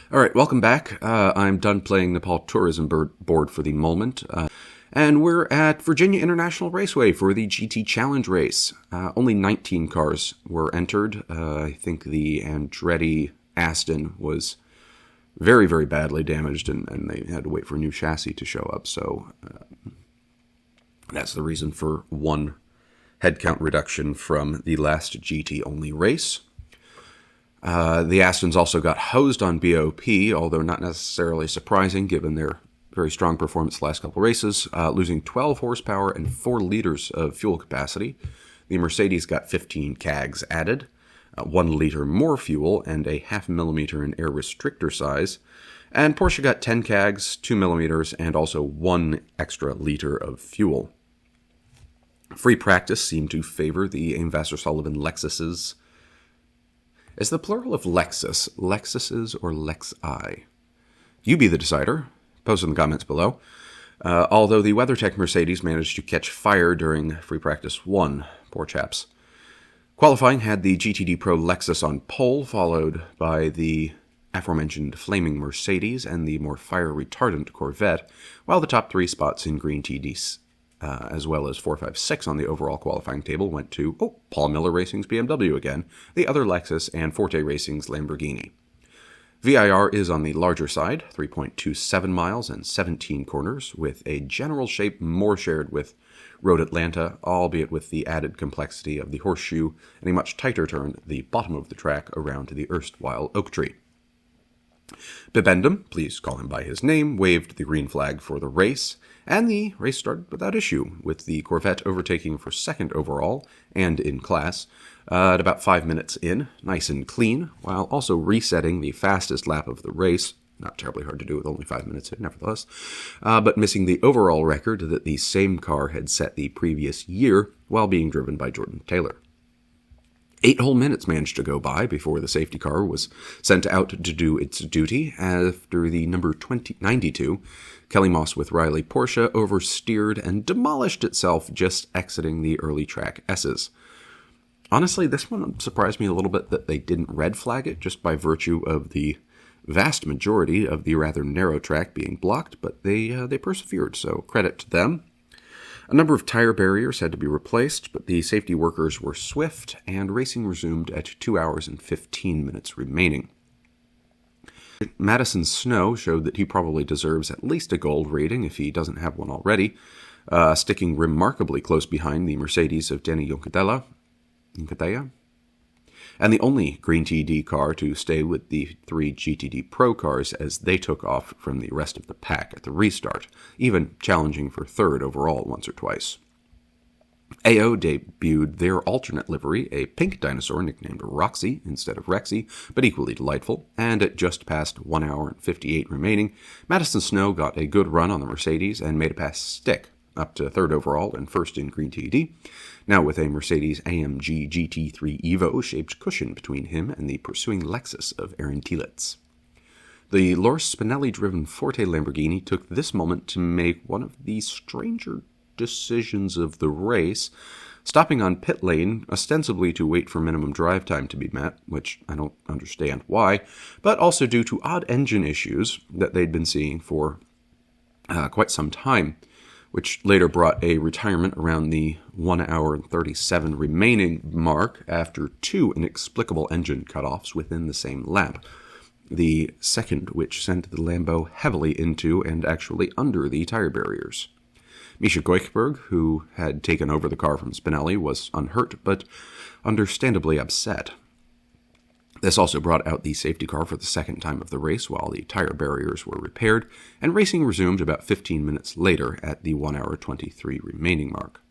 All right, welcome back. I'm done playing Nepal Tourism Board for the moment, and we're at Virginia International Raceway for the GT Challenge race. Only 19 cars were entered. I think the Andretti Aston was very, very badly damaged, and they had to wait for a new chassis to show up, so that's the reason for one headcount reduction from the last GT-only race. The Astons also got hosed on BOP, although not necessarily surprising given their very strong performance the last couple races, losing 12 horsepower and 4 liters of fuel capacity. The Mercedes got 15 CAGs added, 1 liter more fuel, and a 0.5 millimeter in air restrictor size. And Porsche got 10 CAGs, 2 millimeters, and also 1 extra liter of fuel. Free practice seemed to favor the Ambassador Sullivan Lexuses. Is the plural of Lexus Lexuses or Lexi? You be the decider. Post in the comments below. Although the WeatherTech Mercedes managed to catch fire during Free Practice 1. Poor chaps. Qualifying had the GTD Pro Lexus on pole, followed by the aforementioned flaming Mercedes and the more fire-retardant Corvette, while the top 3 spots in Green TDs, as well as 4, 5, 6 on the overall qualifying table, went to Paul Miller Racing's BMW again, the other Lexus, and Forte Racing's Lamborghini. VIR is on the larger side, 3.27 miles and 17 corners, with a general shape more shared with Road Atlanta, albeit with the added complexity of the horseshoe and a much tighter turn at the bottom of the track around the erstwhile oak tree. Bibendum, please call him by his name, waved the green flag for the race, and the race started without issue, with the Corvette overtaking for second overall and in class at about 5 minutes in, nice and clean, while also resetting the fastest lap of the race. Not terribly hard to do with only 5 minutes in, nevertheless, but missing the overall record that the same car had set the previous year while being driven by Jordan Taylor. 8 whole minutes managed to go by before the safety car was sent out to do its duty after the number 92, Kelly Moss with Riley Porsche, oversteered and demolished itself just exiting the early track S's. Honestly, this one surprised me a little bit that they didn't red flag it just by virtue of the vast majority of the rather narrow track being blocked, but they persevered, so credit to them. A number of tire barriers had to be replaced, but the safety workers were swift, and racing resumed at 2 hours and 15 minutes remaining. Madison Snow showed that he probably deserves at least a gold rating if he doesn't have one already, sticking remarkably close behind the Mercedes of Danny Juncadella, and the only Green TD car to stay with the 3 GTD Pro cars as they took off from the rest of the pack at the restart, even challenging for third overall once or twice. AO debuted their alternate livery, a pink dinosaur nicknamed Roxy instead of Rexy, but equally delightful, and at just past 1 hour and 58 remaining, Madison Snow got a good run on the Mercedes and made it past Stick, up to third overall and first in Green TD, now with a Mercedes AMG GT3 Evo shaped cushion between him and the pursuing Lexus of Aaron Telitz. The Loris Spinelli-driven Forte Lamborghini took this moment to make one of the stranger decisions of the race, stopping on pit lane ostensibly to wait for minimum drive time to be met, which I don't understand why, but also due to odd engine issues that they'd been seeing for quite some time, which later brought a retirement around the 1 hour and 37 remaining mark after 2 inexplicable engine cutoffs within the same lap. The second which sent the Lambo heavily into and actually under the tire barriers. Misha Goikhberg, who had taken over the car from Spinelli, was unhurt but understandably upset. This also brought out the safety car for the second time of the race while the tire barriers were repaired, and racing resumed about 15 minutes later at the 1 hour 23 remaining mark.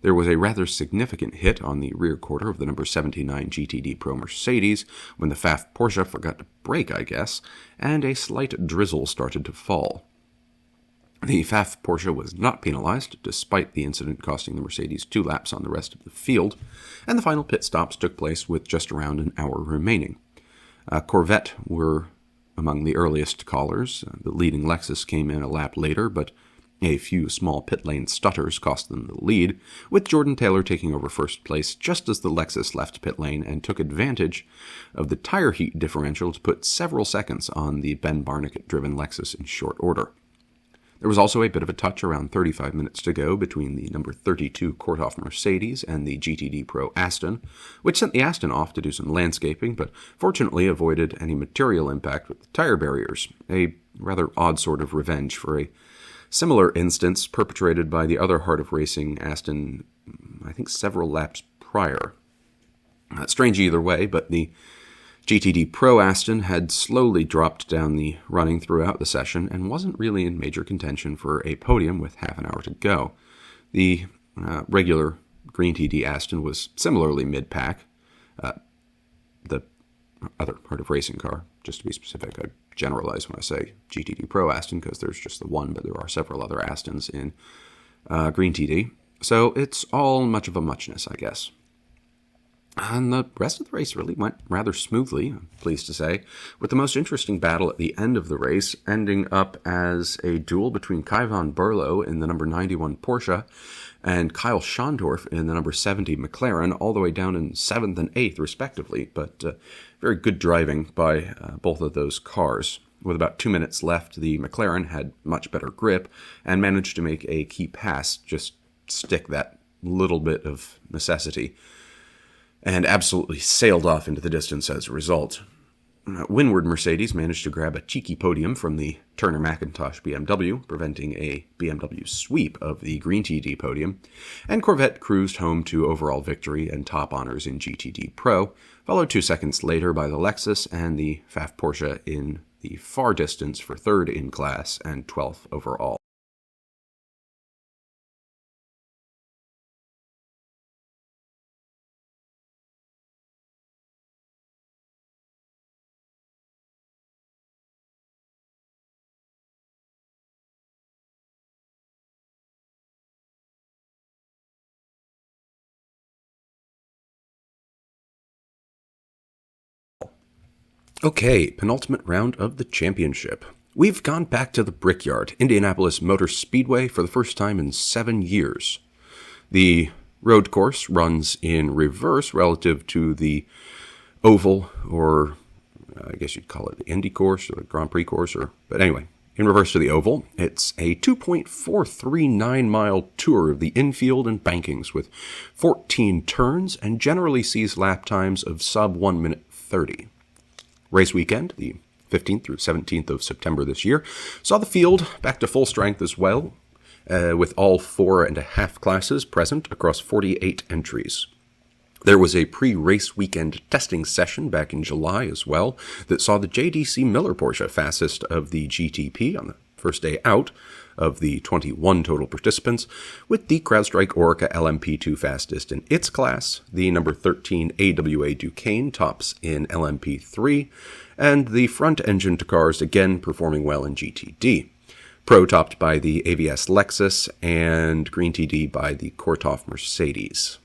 There was a rather significant hit on the rear quarter of the number 79 GTD Pro Mercedes when the FAF Porsche forgot to brake, I guess, and a slight drizzle started to fall. The FAF Porsche was not penalized, despite the incident costing the Mercedes 2 laps on the rest of the field, and the final pit stops took place with just around an hour remaining. Corvette were among the earliest callers. The leading Lexus came in a lap later, but A few small pit lane stutters cost them the lead, with Jordan Taylor taking over first place just as the Lexus left pit lane and took advantage of the tire heat differential to put several seconds on the Ben Barnicat-driven Lexus in short order. There was also a bit of a touch around 35 minutes to go between the number 32 Korthoff Mercedes and the GTD Pro Aston, which sent the Aston off to do some landscaping, but fortunately avoided any material impact with the tire barriers, a rather odd sort of revenge for a similar instance perpetrated by the other Heart of Racing Aston, I think several laps prior. Strange either way, but the GTD Pro Aston had slowly dropped down the running throughout the session and wasn't really in major contention for a podium with half an hour to go. The regular Green TD Aston was similarly mid-pack. The other Heart of Racing car, just to be specific, I generalize when I say GTD Pro Aston because there's just the one, but there are several other Astons in Green TD. So it's all much of a muchness, I guess. And the rest of the race really went rather smoothly, I'm pleased to say, with the most interesting battle at the end of the race ending up as a duel between Kai von Berlo in the number 91 Porsche and Kyle Schondorf in the number 70 McLaren, all the way down in 7th and 8th, respectively, but very good driving by both of those cars. With about 2 minutes left, the McLaren had much better grip and managed to make a key pass, just stick that little bit of necessity, and absolutely sailed off into the distance as a result. Windward Mercedes managed to grab a cheeky podium from the Turner McIntosh BMW, preventing a BMW sweep of the Green TD podium, and Corvette cruised home to overall victory and top honors in GTD Pro, followed 2 seconds later by the Lexus and the Pfaff Porsche in the far distance for 3rd in class and 12th overall. Okay, penultimate round of the championship. We've gone back to the Brickyard, Indianapolis Motor Speedway, for the first time in 7 years. The road course runs in reverse relative to the oval, or I guess you'd call it the Indy course or the Grand Prix course, but anyway, in reverse to the oval. It's a 2.439-mile tour of the infield and bankings with 14 turns and generally sees lap times of sub 1 minute 30. Race weekend, the 15th through 17th of September this year, saw the field back to full strength as well, with all 4.5 classes present across 48 entries. There was a pre-race weekend testing session back in July as well that saw the JDC Miller Porsche fastest of the GTP on the first day out of the 21 total participants, with the CrowdStrike Orica LMP2 fastest in its class, the number 13 AWA Duquesne tops in LMP3, and the front-engined cars again performing well in GTD. Pro topped by the AVS Lexus and Green TD by the Korthoff Mercedes.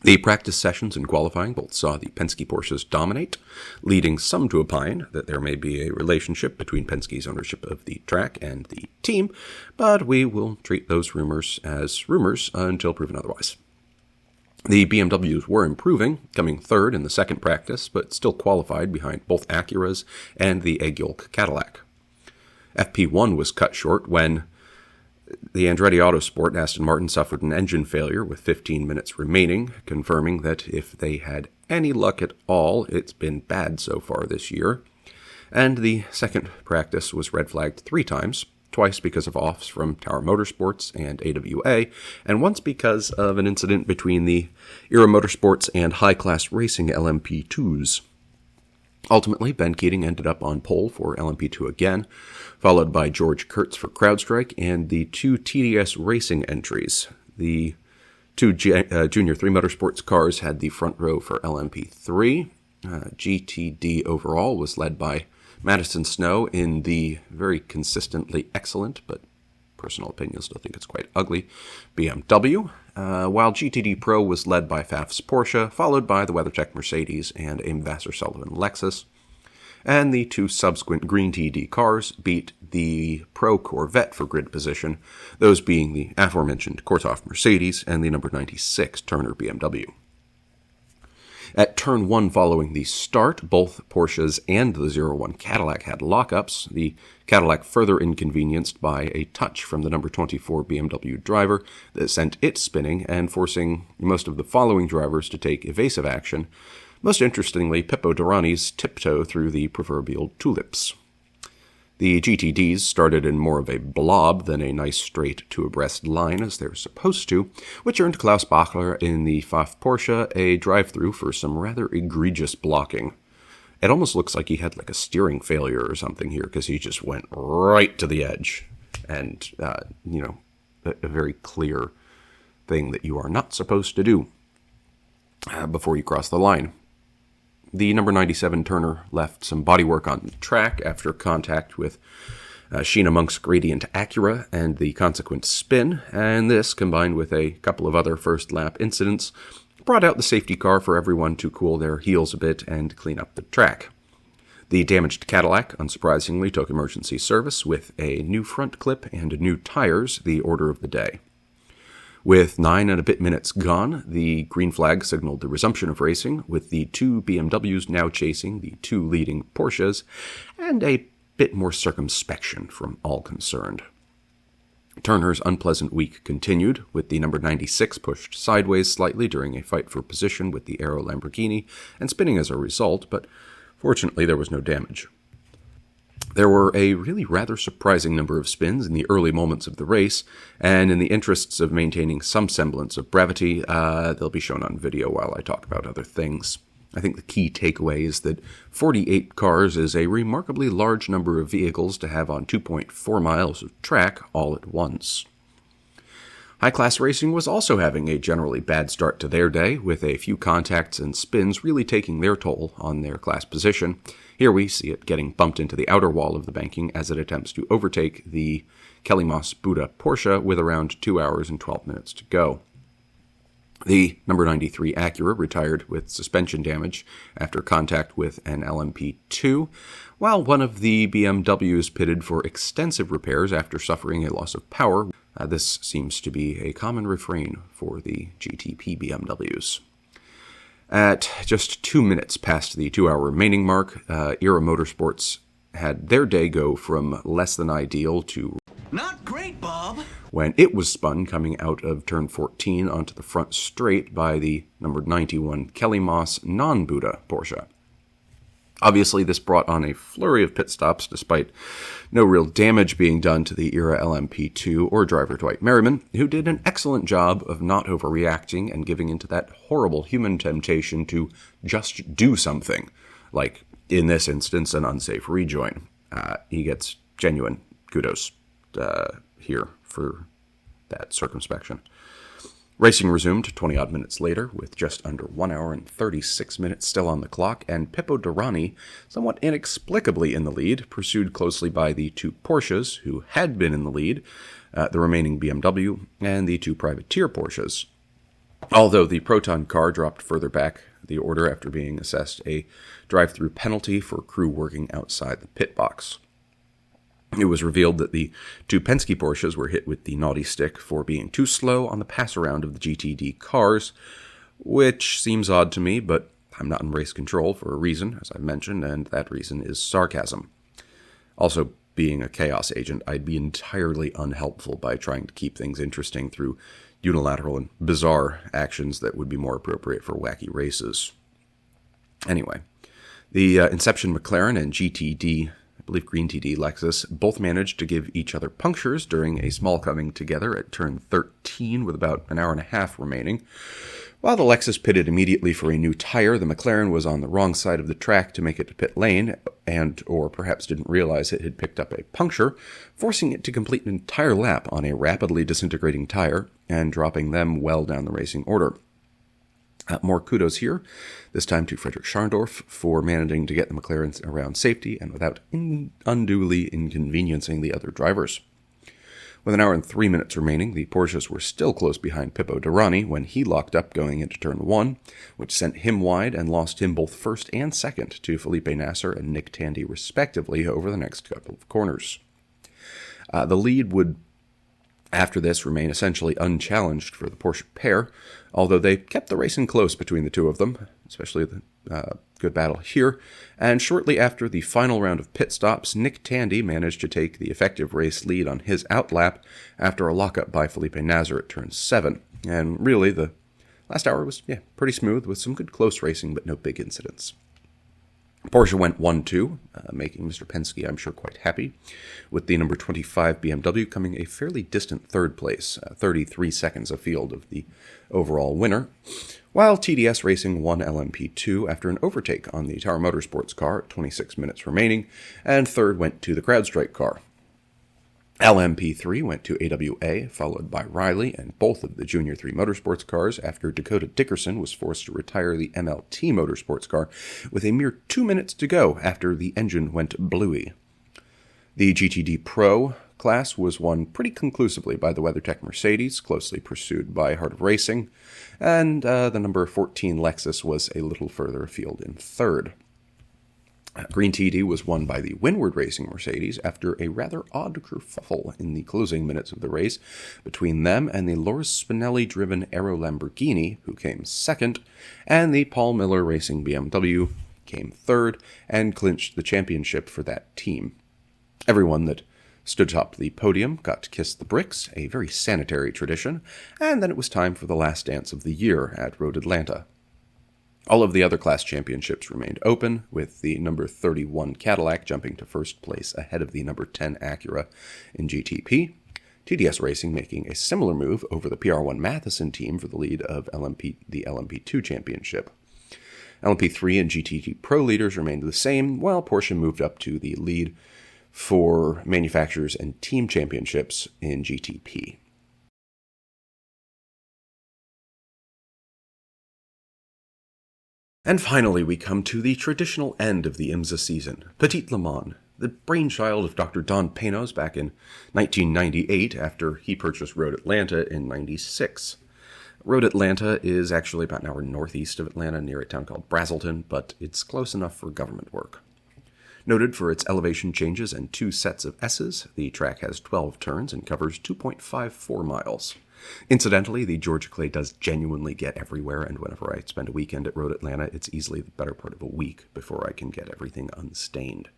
The practice sessions and qualifying both saw the Penske Porsches dominate, leading some to opine that there may be a relationship between Penske's ownership of the track and the team, but we will treat those rumors as rumors until proven otherwise. The BMWs were improving, coming third in the second practice, but still qualified behind both Acuras and the Egg Yolk Cadillac. FP1 was cut short when the Andretti Autosport Aston Martin suffered an engine failure with 15 minutes remaining, confirming that if they had any luck at all, it's been bad so far this year. And the second practice was red flagged 3 times, twice because of offs from Tower Motorsports and AWA, and once because of an incident between the Era Motorsports and High Class Racing LMP2s. Ultimately, Ben Keating ended up on pole for LMP2 again, followed by George Kurtz for CrowdStrike and the 2 TDS Racing entries. The 2 Junior 3 Motorsports cars had the front row for LMP3. GTD overall was led by Madison Snow in the very consistently excellent, but personal opinion still think it's quite ugly, BMW, while GTD Pro was led by Pfaff's Porsche, followed by the WeatherTech Mercedes and Aim Vasser Sullivan Lexus. and the two subsequent Green TD cars beat the Pro Corvette for grid position, those being the aforementioned Korthoff Mercedes and the number 96 Turner BMW. At turn 1 following the start, both Porsches and the 01 Cadillac had lockups, the Cadillac further inconvenienced by a touch from the number 24 BMW driver that sent it spinning and forcing most of the following drivers to take evasive action, most interestingly Pippo Durrani's tiptoe through the proverbial tulips. The GTDs started in more of a blob than a nice straight two-abreast line as they're supposed to, which earned Klaus Bachler in the Pfaff Porsche a drive-through for some rather egregious blocking. It almost looks like he had like a steering failure or something here because he just went right to the edge. And, a very clear thing that you are not supposed to do before you cross the line. The number 97 Turner left some bodywork on the track after contact with Sheena Monk's Gradient Acura and the consequent spin, and this, combined with a couple of other first-lap incidents, brought out the safety car for everyone to cool their heels a bit and clean up the track. The damaged Cadillac, unsurprisingly, took emergency service with a new front clip and new tires, the order of the day. With 9 and a bit minutes gone, the green flag signaled the resumption of racing, with the two BMWs now chasing the two leading Porsches, and a bit more circumspection from all concerned. Turner's unpleasant week continued, with the number 96 pushed sideways slightly during a fight for position with the Aero Lamborghini, and spinning as a result, but fortunately there was no damage. There were a really rather surprising number of spins in the early moments of the race, and in the interests of maintaining some semblance of brevity, they'll be shown on video while I talk about other things. I think the key takeaway is that 48 cars is a remarkably large number of vehicles to have on 2.4 miles of track all at once. High-class racing was also having a generally bad start to their day, with a few contacts and spins really taking their toll on their class position. Here we see it getting bumped into the outer wall of the banking as it attempts to overtake the Kelly Moss Buda Porsche with around 2 hours and 12 minutes to go. The number 93 Acura retired with suspension damage after contact with an LMP2, while one of the BMWs pitted for extensive repairs after suffering a loss of power. This seems to be a common refrain for the GTP BMWs. At just 2 minutes past the 2-hour remaining mark, Era Motorsports had their day go from less than ideal to not great, Bob, when it was spun coming out of turn 14 onto the front straight by the number 91 Kelly Moss non-Buda Porsche. Obviously, this brought on a flurry of pit stops despite no real damage being done to the Era LMP2 or driver Dwight Merriman, who did an excellent job of not overreacting and giving into that horrible human temptation to just do something, like, in this instance, an unsafe rejoin. He gets genuine kudos here for that circumspection. Racing resumed 20-odd minutes later, with just under 1 hour and 36 minutes still on the clock, and Pippo Durrani, somewhat inexplicably in the lead, pursued closely by the two Porsches, who had been in the lead, the remaining BMW, and the two privateer Porsches. Although the Proton car dropped further back the order after being assessed a drive-through penalty for crew working outside the pit box. It was revealed that the two Penske Porsches were hit with the naughty stick for being too slow on the pass-around of the GTD cars, which seems odd to me, but I'm not in race control for a reason, as I mentioned, and that reason is sarcasm. Also, being a chaos agent, I'd be entirely unhelpful by trying to keep things interesting through unilateral and bizarre actions that would be more appropriate for wacky races. Anyway, the Inception McLaren and GTD, I believe Green TD Lexus, both managed to give each other punctures during a small coming together at turn 13 with about an hour and a half remaining. While the Lexus pitted immediately for a new tire, the McLaren was on the wrong side of the track to make it to pit lane, or perhaps didn't realize it had picked up a puncture, forcing it to complete an entire lap on a rapidly disintegrating tire and dropping them well down the racing order. More kudos here, this time to Frederick Scharndorf for managing to get the McLarens around safety and without unduly inconveniencing the other drivers. With an hour and 3 minutes remaining, the Porsches were still close behind Pippo Derani when he locked up going into turn 1, which sent him wide and lost him both first and second to Felipe Nasser and Nick Tandy respectively over the next couple of corners. The lead would, after this, remain essentially unchallenged for the Porsche pair, although they kept the racing close between the two of them, especially the good battle here. And shortly after the final round of pit stops, Nick Tandy managed to take the effective race lead on his outlap after a lockup by Felipe Nasser at turn 7. And really, the last hour was pretty smooth with some good close racing, but no big incidents. Porsche went 1-2, making Mr. Penske, I'm sure, quite happy, with the number 25 BMW coming a fairly distant third place, 33 seconds afield of the overall winner, while TDS Racing won LMP2 after an overtake on the Tower Motorsports car at 26 minutes remaining, and third went to the CrowdStrike car. LMP3 went to AWA, followed by Riley and both of the Junior 3 Motorsports cars after Dakota Dickerson was forced to retire the MLT Motorsports car with a mere 2 minutes to go after the engine went bluey. The GTD Pro class was won pretty conclusively by the WeatherTech Mercedes, closely pursued by Heart of Racing, and the number 14 Lexus was a little further afield in third. Green TD was won by the Windward Racing Mercedes after a rather odd kerfuffle in the closing minutes of the race between them and the Loris Spinelli-driven Aero Lamborghini, who came second, and the Paul Miller Racing BMW came third and clinched the championship for that team. Everyone that stood atop the podium got to kiss the bricks, a very sanitary tradition, and then it was time for the last dance of the year at Road Atlanta. All of the other class championships remained open, with the number 31 Cadillac jumping to first place ahead of the number 10 Acura in GTP, TDS Racing making a similar move over the PR1 Matheson team for the lead of the LMP2 championship. LMP3 and GTD Pro leaders remained the same, while Porsche moved up to the lead for manufacturers and team championships in GTP. And finally, we come to the traditional end of the IMSA season, Petit Le Mans, the brainchild of Dr. Don Panos back in 1998 after he purchased Road Atlanta in 96. Road Atlanta is actually about an hour northeast of Atlanta near a town called Brazelton, but it's close enough for government work. Noted for its elevation changes and 2 sets of S's, the track has 12 turns and covers 2.54 miles. Incidentally, the Georgia clay does genuinely get everywhere, and whenever I spend a weekend at Road Atlanta, it's easily the better part of a week before I can get everything unstained.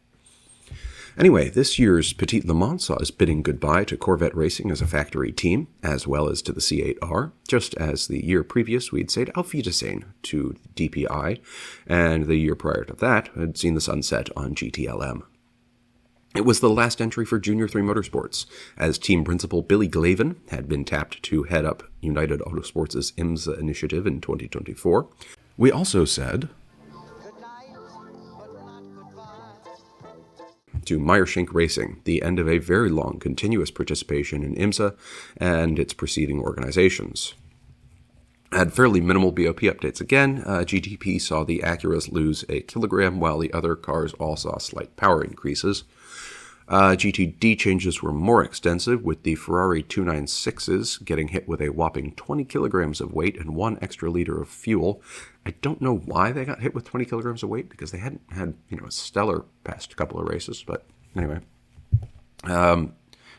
Anyway, this year's Petit Le Mans saw us bidding goodbye to Corvette Racing as a factory team, as well as to the C8R, just as the year previous we'd said Auf Wiedersehen to DPI, and the year prior to that had seen the sunset on GTLM. It was the last entry for Junior 3 Motorsports, as team principal Billy Glavin had been tapped to head up United Autosports' IMSA initiative in 2024. We also said to Meyershank Racing, the end of a very long continuous participation in IMSA and its preceding organizations. Had fairly minimal BOP updates again. GTP saw the Acuras lose a kilogram, while the other cars all saw slight power increases. GTD changes were more extensive, with the Ferrari 296s getting hit with a whopping 20 kilograms of weight and 1 extra liter of fuel. I don't know why they got hit with 20 kilograms of weight, because they hadn't had, a stellar past couple of races, but anyway.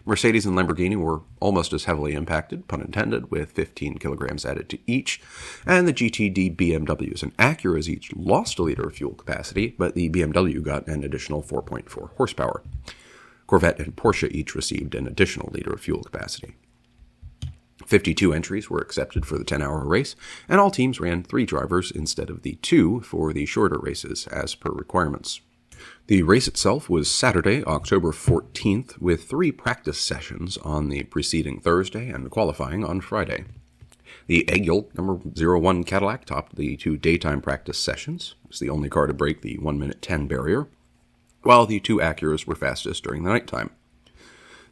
Mercedes and Lamborghini were almost as heavily impacted, pun intended, with 15 kilograms added to each, and the GTD BMWs and Acuras each lost a liter of fuel capacity, but the BMW got an additional 4.4 horsepower. Corvette and Porsche each received an additional liter of fuel capacity. 52 entries were accepted for the 10-hour race, and all teams ran 3 drivers instead of the 2 for the shorter races, as per requirements. The race itself was Saturday, October 14th, with 3 practice sessions on the preceding Thursday and qualifying on Friday. The Egil number 01 Cadillac topped the 2 daytime practice sessions. It was the only car to break the 1-minute 10 barrier, while the 2 Acuras were fastest during the nighttime.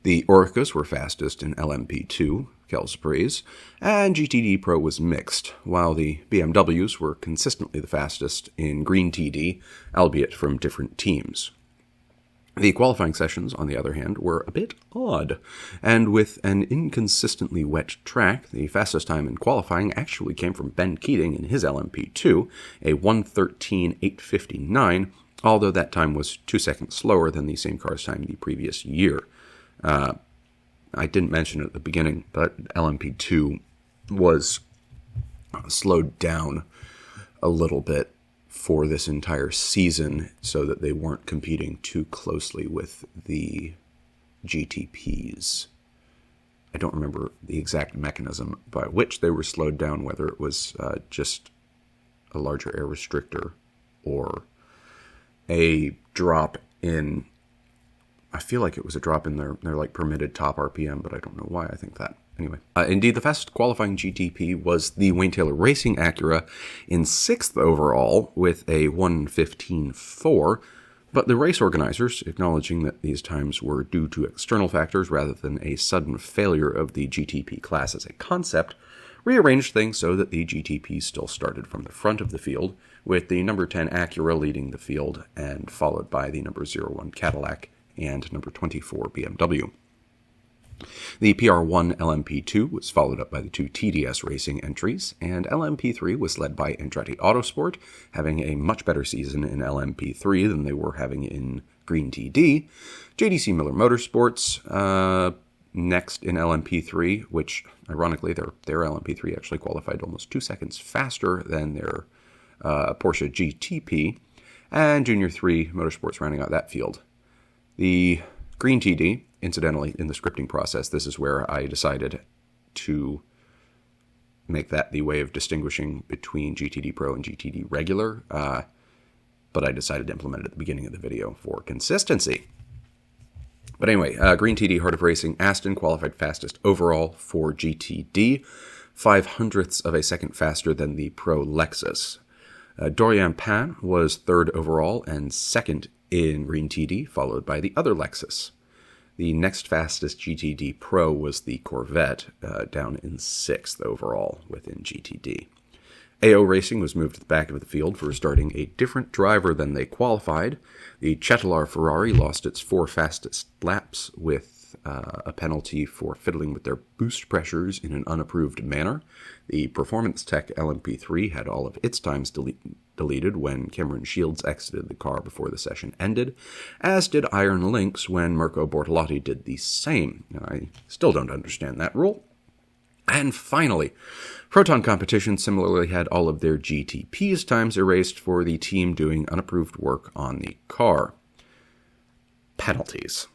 The Oricas were fastest in LMP2, Kelsprays, and GTD Pro was mixed, while the BMWs were consistently the fastest in Green TD, albeit from different teams. The qualifying sessions, on the other hand, were a bit odd, and with an inconsistently wet track, the fastest time in qualifying actually came from Ben Keating in his LMP2, a 1:13.859, although that time was 2 seconds slower than the same car's time the previous year. I didn't mention it at the beginning, but LMP2 was slowed down a little bit for this entire season so that they weren't competing too closely with the GTPs. I don't remember the exact mechanism by which they were slowed down, whether it was just a larger air restrictor or a drop in, I feel like it was a drop in their like permitted top RPM, but I don't know why I think that. Anyway, indeed, the fastest qualifying GTP was the Wayne Taylor Racing Acura in 6th overall with a 1:15.4, but the race organizers, acknowledging that these times were due to external factors rather than a sudden failure of the GTP class as a concept, rearranged things so that the GTP still started from the front of the field, with the number 10 Acura leading the field and followed by the number 01 Cadillac and number 24 BMW. The PR1 LMP2 was followed up by the 2 TDS Racing entries, and LMP3 was led by Andretti Autosport, having a much better season in LMP3 than they were having in Green TD. JDC Miller Motorsports next in LMP3, which ironically their LMP3 actually qualified almost 2 seconds faster than their Porsche GTP, and Junior 3 Motorsports rounding out that field. The Green TD, incidentally, in the scripting process, this is where I decided to make that the way of distinguishing between GTD Pro and GTD Regular, but I decided to implement it at the beginning of the video for consistency. But anyway, Green TD Heart of Racing Aston qualified fastest overall for GTD, 0.05 of a second faster than the Pro Lexus. Dorian Pan was 3rd overall and 2nd in Green TD, followed by the other Lexus. The next fastest GTD Pro was the Corvette, down in 6th overall within GTD. AO Racing was moved to the back of the field for starting a different driver than they qualified. The Cetilar Ferrari lost its 4 fastest laps with a penalty for fiddling with their boost pressures in an unapproved manner. The Performance Tech LMP3 had all of its times deleted when Cameron Shields exited the car before the session ended, as did Iron Lynx when Marco Bortolotti did the same. I still don't understand that rule. And finally, Proton Competition similarly had all of their GTP's times erased for the team doing unapproved work on the car. Penalties.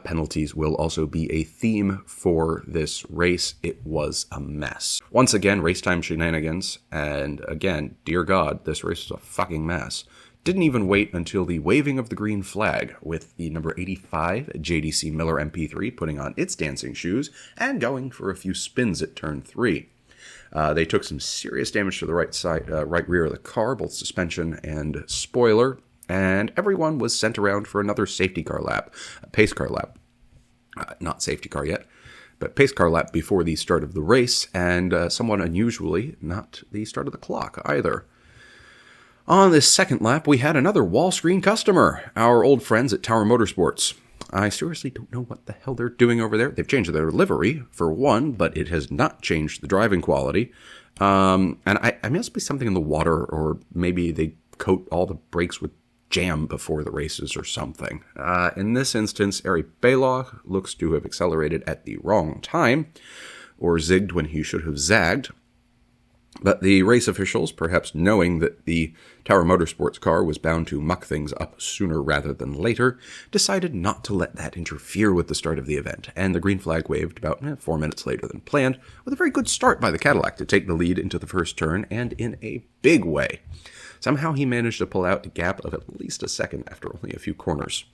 Penalties will also be a theme for this race. It was a mess. Once again, race time shenanigans, and again, dear God, this race was a fucking mess. Didn't even wait until the waving of the green flag, with the number 85 JDC Miller MP3 putting on its dancing shoes and going for a few spins at turn 3. They took some serious damage to the right rear of the car, both suspension and spoiler, and everyone was sent around for another safety car lap, pace car lap. Not safety car yet, but pace car lap before the start of the race, and somewhat unusually, not the start of the clock either. On this second lap, we had another wall screen customer, our old friends at Tower Motorsports. I seriously don't know what the hell they're doing over there. They've changed their livery, for one, but it has not changed the driving quality. And I must be something in the water, or maybe they coat all the brakes with jam before the races or something. In this instance, Ari Baylock looks to have accelerated at the wrong time, or zigged when he should have zagged. But the race officials, perhaps knowing that the Tower Motorsports car was bound to muck things up sooner rather than later, decided not to let that interfere with the start of the event, and the green flag waved about 4 minutes later than planned, with a very good start by the Cadillac to take the lead into the first turn, and in a big way. Somehow he managed to pull out a gap of at least a second after only a few corners.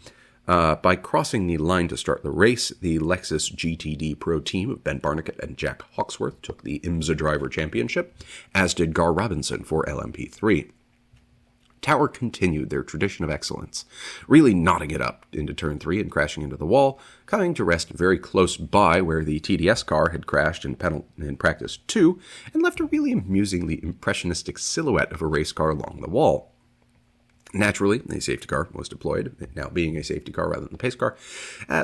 By crossing the line to start the race, the Lexus GTD Pro team of Ben Barnicat and Jack Hawksworth took the IMSA Driver Championship, as did Gar Robinson for LMP3. Tower continued their tradition of excellence, really knotting it up into turn 3 and crashing into the wall, coming to rest very close by where the TDS car had crashed in practice 2, and left a really amusingly impressionistic silhouette of a race car along the wall. Naturally, a safety car was deployed, now being a safety car rather than the pace car,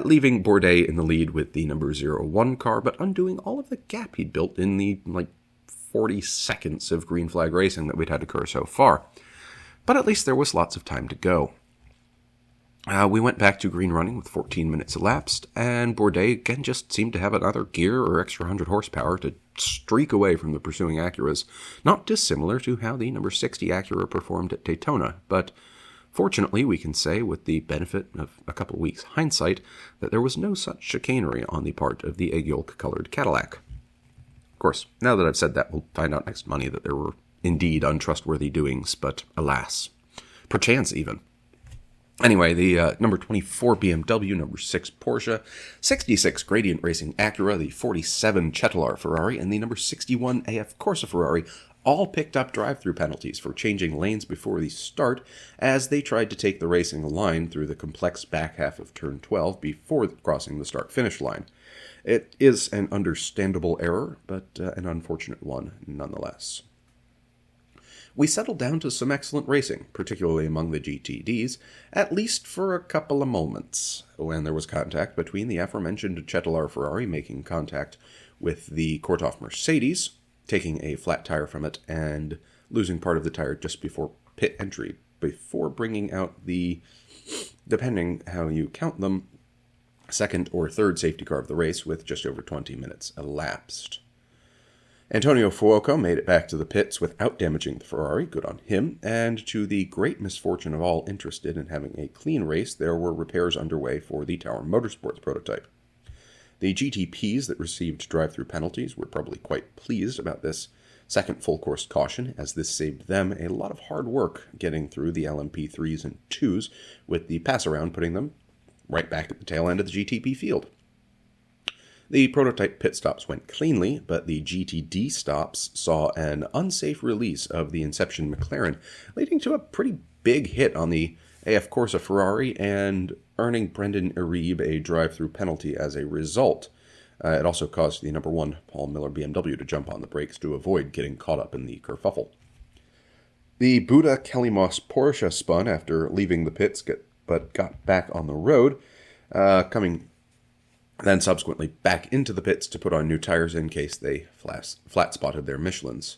leaving Bourdais in the lead with the number 01 car, but undoing all of the gap he'd built in the 40 seconds of green flag racing that we'd had occur so far. But at least there was lots of time to go. We went back to green running with 14 minutes elapsed, and Bourdais again just seemed to have another gear or extra 100 horsepower to streak away from the pursuing Acuras, not dissimilar to how the number 60 Acura performed at Daytona, but fortunately we can say, with the benefit of a couple weeks' hindsight, that there was no such chicanery on the part of the egg yolk-colored Cadillac. Of course, now that I've said that, we'll find out next money that there were indeed untrustworthy doings, but alas, perchance even. Anyway, the number 24 BMW, number 6 Porsche, 66 Gradient Racing Acura, the 47 Cetilar Ferrari, and the number 61 AF Corsa Ferrari all picked up drive-through penalties for changing lanes before the start as they tried to take the racing line through the complex back half of turn 12 before crossing the start-finish line. It is an understandable error, but an unfortunate one nonetheless. We settled down to some excellent racing, particularly among the GTDs, at least for a couple of moments, when there was contact between the aforementioned Cetilar Ferrari making contact with the Korthoff Mercedes, taking a flat tire from it and losing part of the tire just before pit entry, before bringing out the, depending how you count them, second or third safety car of the race with just over 20 minutes elapsed. Antonio Fuoco made it back to the pits without damaging the Ferrari, good on him, and to the great misfortune of all interested in having a clean race, there were repairs underway for the Tower Motorsports prototype. The GTPs that received drive-through penalties were probably quite pleased about this second full-course caution, as this saved them a lot of hard work getting through the LMP3s and 2s, with the pass-around putting them right back at the tail end of the GTP field. The prototype pit stops went cleanly, but the GTD stops saw an unsafe release of the Inception McLaren, leading to a pretty big hit on the AF Corsa Ferrari and earning Brendan Iribe a drive-through penalty as a result. It also caused the number 1 Paul Miller BMW to jump on the brakes to avoid getting caught up in the kerfuffle. The Buda Kelly Moss Porsche spun after leaving the pits, but got back on the road, coming then subsequently back into the pits to put on new tires in case they flat-spotted their Michelins.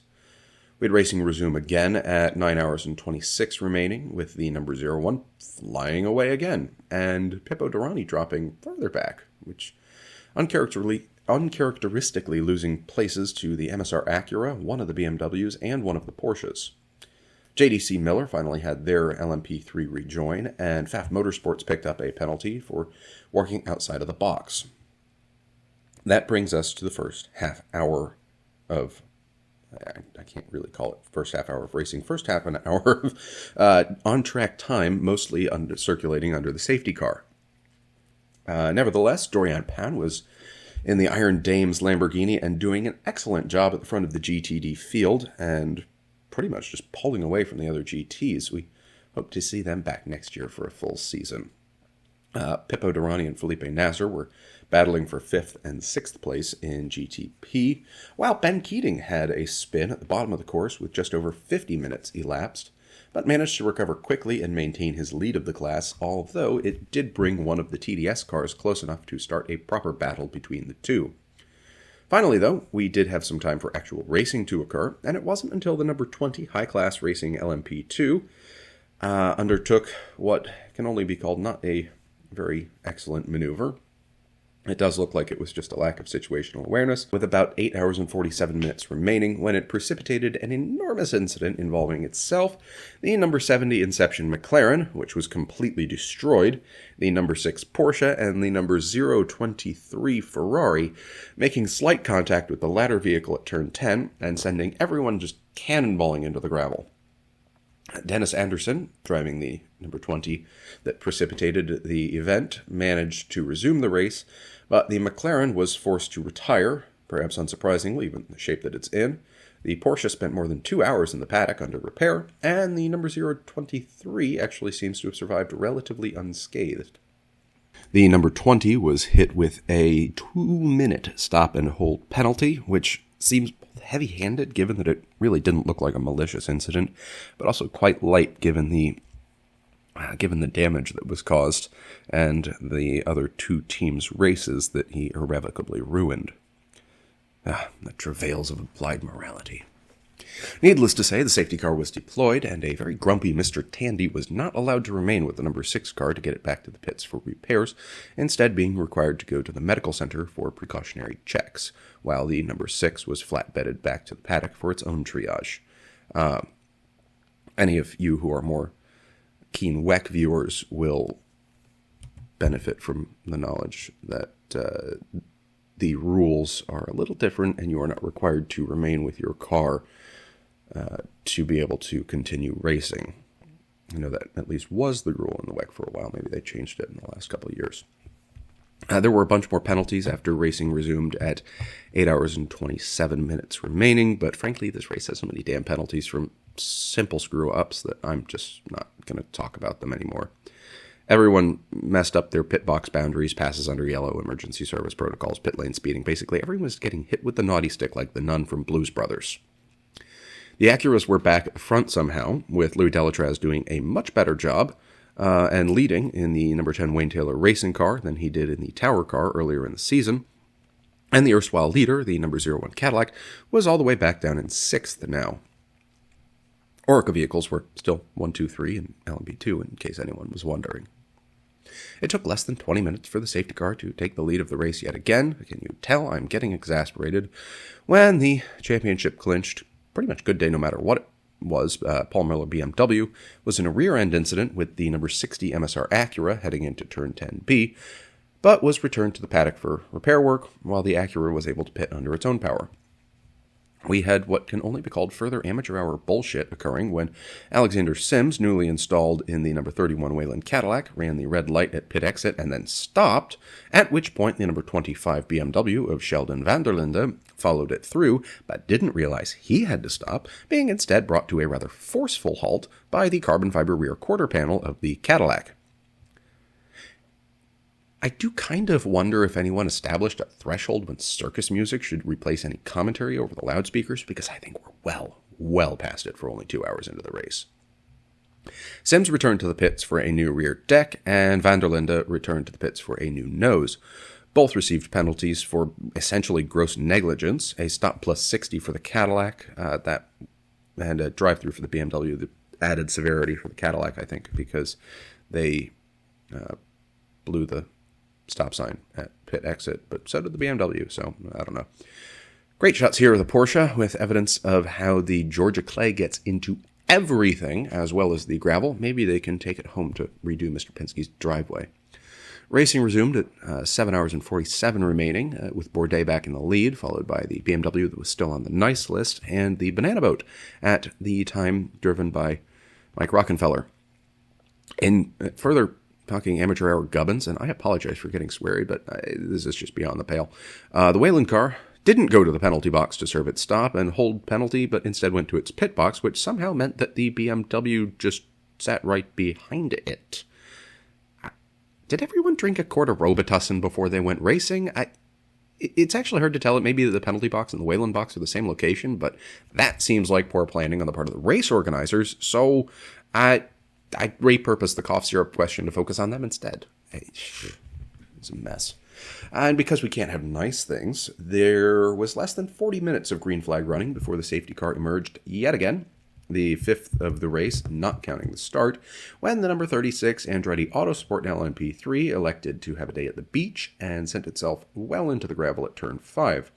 We had racing resume again at 9 hours and 26 remaining, with the number 01 flying away again, and Pippo Durrani dropping further back, which uncharacteristically losing places to the MSR Acura, one of the BMWs, and one of the Porsches. JDC Miller finally had their LMP3 rejoin, and Pfaff Motorsports picked up a penalty for working outside of the box. That brings us to the first half hour of, I can't really call it first half hour of racing, first half an hour of on-track time, mostly circulating under the safety car. Nevertheless, Dorian Pan was in the Iron Dames Lamborghini and doing an excellent job at the front of the GTD field, and pretty much just pulling away from the other GTs. We hope to see them back next year for a full season. Pippo Durrani and Felipe Nasser were battling for 5th and 6th place in GTP, while Ben Keating had a spin at the bottom of the course with just over 50 minutes elapsed, but managed to recover quickly and maintain his lead of the class, although it did bring one of the TDS cars close enough to start a proper battle between the two. Finally, though, we did have some time for actual racing to occur, and it wasn't until the number 20 high-class racing LMP2 undertook what can only be called not a very excellent maneuver. It does look like it was just a lack of situational awareness, with about 8 hours and 47 minutes remaining when it precipitated an enormous incident involving itself, the number 70 Inception McLaren, which was completely destroyed, the number 6 Porsche, and the number 023 Ferrari, making slight contact with the latter vehicle at turn 10 and sending everyone just cannonballing into the gravel. Dennis Anderson, driving the number 20 that precipitated the event, managed to resume the race, but the McLaren was forced to retire, perhaps unsurprisingly, given the shape that it's in. The Porsche spent more than 2 hours in the paddock under repair, and the number 023 actually seems to have survived relatively unscathed. The number 20 was hit with a 2-minute stop-and-hold penalty, which seems heavy-handed given that it really didn't look like a malicious incident, but also quite light given the given the damage that was caused and the other two teams' races that he irrevocably ruined. The travails of applied morality. Needless to say, the safety car was deployed, and a very grumpy Mr. Tandy was not allowed to remain with the number 6 car to get it back to the pits for repairs, instead being required to go to the medical center for precautionary checks, while the number 6 was flatbedded back to the paddock for its own triage. Any of you who are more keen WEC viewers will benefit from the knowledge that the rules are a little different, and you are not required to remain with your car to be able to continue racing. I know that at least was the rule in the WEC for a while. Maybe they changed it in the last couple of years. There were a bunch more penalties after racing resumed at 8 hours and 27 minutes remaining, but frankly, this race has so many damn penalties from simple screw-ups that I'm just not going to talk about them anymore. Everyone messed up their pit box boundaries, passes under yellow, emergency service protocols, pit lane speeding. Basically, everyone was getting hit with the naughty stick like the nun from Blues Brothers. The Acuras were back at the front somehow, with Louis Delatraz doing a much better job and leading in the number 10 Wayne Taylor racing car than he did in the Tower car earlier in the season. And the erstwhile leader, the number 01 Cadillac, was all the way back down in 6th now. Orica vehicles were still 1, 2, 3 and LMP2, in case anyone was wondering. It took less than 20 minutes for the safety car to take the lead of the race yet again. Can you tell I'm getting exasperated? When the championship clinched, pretty much good day no matter what it was, Paul Miller BMW was in a rear-end incident with the number 60 MSR Acura heading into turn 10B, but was returned to the paddock for repair work while the Acura was able to pit under its own power. We had what can only be called further amateur hour bullshit occurring when Alexander Sims, newly installed in the number 31 Wayland Cadillac, ran the red light at pit exit and then stopped, at which point the number 25 BMW of Sheldon van der Linde followed it through, but didn't realize he had to stop, being instead brought to a rather forceful halt by the carbon fiber rear quarter panel of the Cadillac. I do kind of wonder if anyone established a threshold when circus music should replace any commentary over the loudspeakers, because I think we're well past it for only 2 hours into the race. Sims returned to the pits for a new rear deck, and van der Linde returned to the pits for a new nose. Both received penalties for essentially gross negligence, a stop plus 60 for the Cadillac, and a drive-through for the BMW, the added severity for the Cadillac, I think, because they blew the stop sign at pit exit, but so did the BMW, so I don't know. Great shots here of the Porsche, with evidence of how the Georgia clay gets into everything, as well as the gravel. Maybe they can take it home to redo Mr. Penske's driveway. Racing resumed at 7 hours and 47 remaining, with Bourdais back in the lead, followed by the BMW that was still on the nice list, and the Banana Boat, at the time driven by Mike Rockenfeller. In further talking amateur hour gubbins, and I apologize for getting sweary, but this is just beyond the pale. The Wayland car didn't go to the penalty box to serve its stop and hold penalty, but instead went to its pit box, which somehow meant that the BMW just sat right behind it. Did everyone drink a quart of Robitussin before they went racing? It's actually hard to tell. It may be that the penalty box and the Wayland box are the same location, but that seems like poor planning on the part of the race organizers, so I repurposed the cough syrup question to focus on them instead. It's a mess. And because we can't have nice things, there was less than 40 minutes of green flag running before the safety car emerged yet again, the fifth of the race, not counting the start, when the number 36 Andretti Autosport LMP3 elected to have a day at the beach and sent itself well into the gravel at turn 5.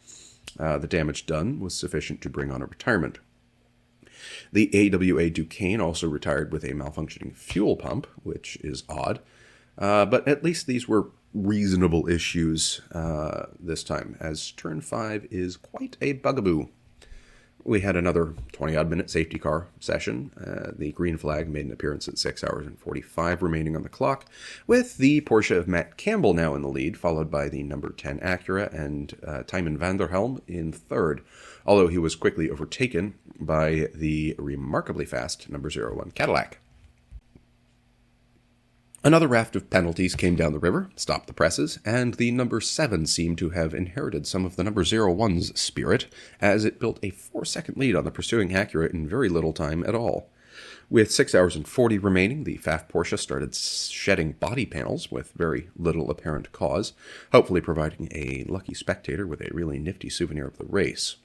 The damage done was sufficient to bring on a retirement. The AWA Duquesne also retired with a malfunctioning fuel pump, which is odd. But at least these were reasonable issues this time, as turn 5 is quite a bugaboo. We had another 20-odd minute safety car session. The green flag made an appearance at 6 hours and 45 remaining on the clock, with the Porsche of Matt Campbell now in the lead, followed by the number 10 Acura and Tijmen van der Helm in third, although he was quickly overtaken by the remarkably fast number 01 Cadillac. Another raft of penalties came down the river, stopped the presses, and the number 7 seemed to have inherited some of the number 01's spirit, as it built a 4-second lead on the pursuing Acura in very little time at all. With 6 hours and 40 remaining, the FAF Porsche started shedding body panels with very little apparent cause, hopefully providing a lucky spectator with a really nifty souvenir of the race.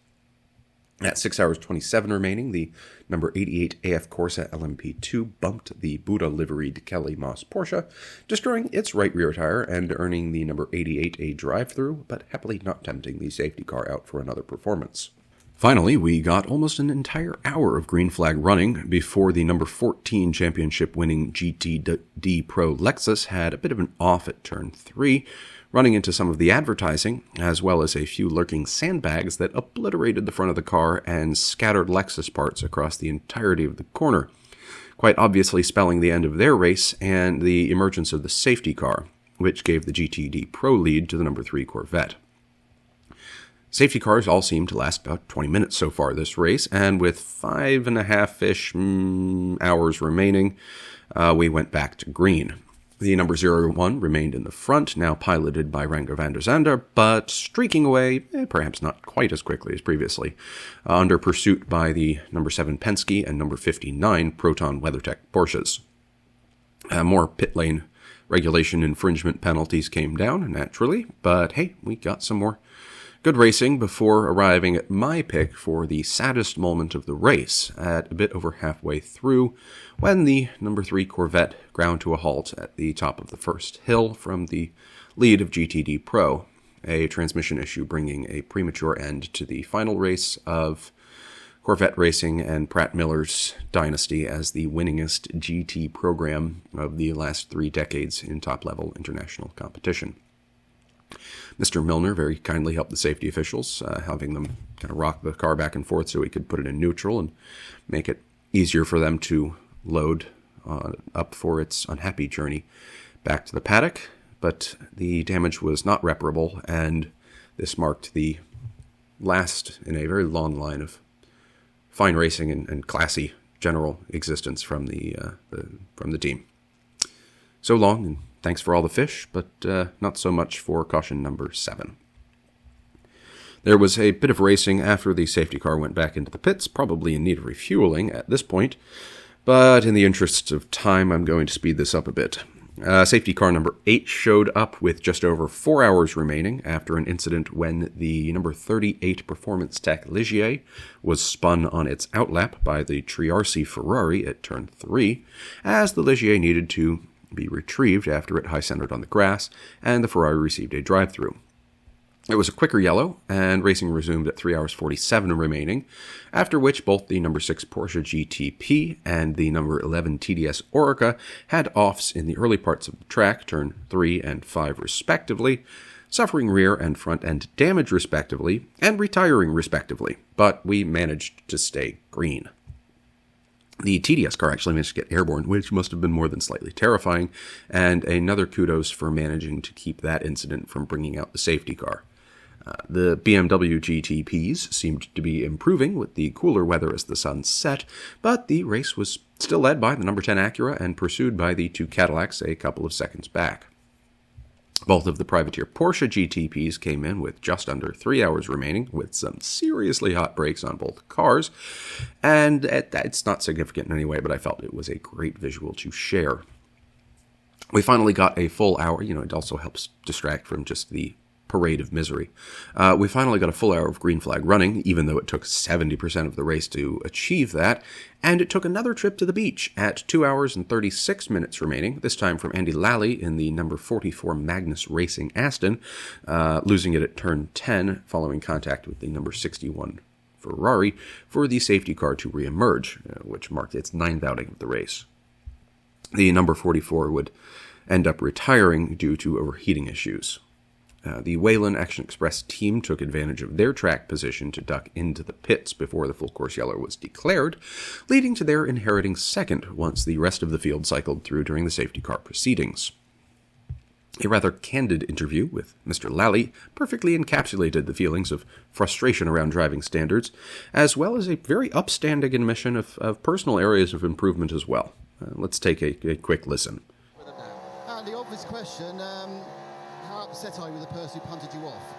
At 6 hours 27 remaining, the number 88 AF Corsa LMP2 bumped the Buddha liveried Kelly Moss Porsche, destroying its right rear tire and earning the number 88 a drive-through, but happily not tempting the safety car out for another performance. Finally, we got almost an entire hour of green flag running before the number 14 championship-winning GTD Pro Lexus had a bit of an off at turn 3, running into some of the advertising, as well as a few lurking sandbags that obliterated the front of the car and scattered Lexus parts across the entirety of the corner, quite obviously spelling the end of their race and the emergence of the safety car, which gave the GTD Pro lead to the number 3 Corvette. Safety cars all seem to last about 20 minutes so far this race, and with 5.5-ish hours remaining, we went back to green. The number 01 remained in the front, now piloted by Renger van der Zande, but streaking away, perhaps not quite as quickly as previously, under pursuit by the number 7 Penske and number 59 Proton WeatherTech Porsches. More pit lane regulation infringement penalties came down, naturally, but hey, we got some more good racing before arriving at my pick for the saddest moment of the race at a bit over halfway through when the number 3 Corvette ground to a halt at the top of the first hill from the lead of GTD Pro, a transmission issue bringing a premature end to the final race of Corvette Racing and Pratt Miller's dynasty as the winningest GT program of the last 3 decades in top-level international competition. Mr. Milner very kindly helped the safety officials, having them kind of rock the car back and forth so he could put it in neutral and make it easier for them to load up for its unhappy journey back to the paddock. But the damage was not reparable, and this marked the last in a very long line of fine racing and classy general existence from the team. So long, and thanks for all the fish, but not so much for caution number 7. There was a bit of racing after the safety car went back into the pits, probably in need of refueling at this point, but in the interests of time, I'm going to speed this up a bit. Safety car number 8 showed up with just over 4 hours remaining after an incident when the number 38 Performance Tech Ligier was spun on its outlap by the Triarci Ferrari at turn 3, as the Ligier needed to be retrieved after it high-centered on the grass, and the Ferrari received a drive-through. It was a quicker yellow, and racing resumed at 3 hours 47 remaining, after which both the number 6 Porsche GTP and the number 11 TDS Oreca had offs in the early parts of the track, turn 3 and 5 respectively, suffering rear and front end damage respectively, and retiring respectively, but we managed to stay green. The TDS car actually managed to get airborne, which must have been more than slightly terrifying, and another kudos for managing to keep that incident from bringing out the safety car. The BMW GTPs seemed to be improving with the cooler weather as the sun set, but the race was still led by the number 10 Acura and pursued by the 2 Cadillacs a couple of seconds back. Both of the privateer Porsche GTPs came in with just under 3 hours remaining, with some seriously hot brakes on both cars, and it's not significant in any way, but I felt it was a great visual to share. We finally got a full hour. It also helps distract from just the parade of misery. We finally got a full hour of green flag running, even though it took 70% of the race to achieve that, and it took another trip to the beach at 2 hours and 36 minutes remaining, this time from Andy Lally in the number 44 Magnus Racing Aston, losing it at turn 10 following contact with the number 61 Ferrari for the safety car to reemerge, which marked its 9th outing of the race. The number 44 would end up retiring due to overheating issues. The Whelen Action Express team took advantage of their track position to duck into the pits before the full course yellow was declared, leading to their inheriting second once the rest of the field cycled through during the safety car proceedings. A rather candid interview with Mr. Lally perfectly encapsulated the feelings of frustration around driving standards, as well as a very upstanding admission of personal areas of improvement as well. Let's take a quick listen. And the obvious question, how upset are you with the person who punted you off?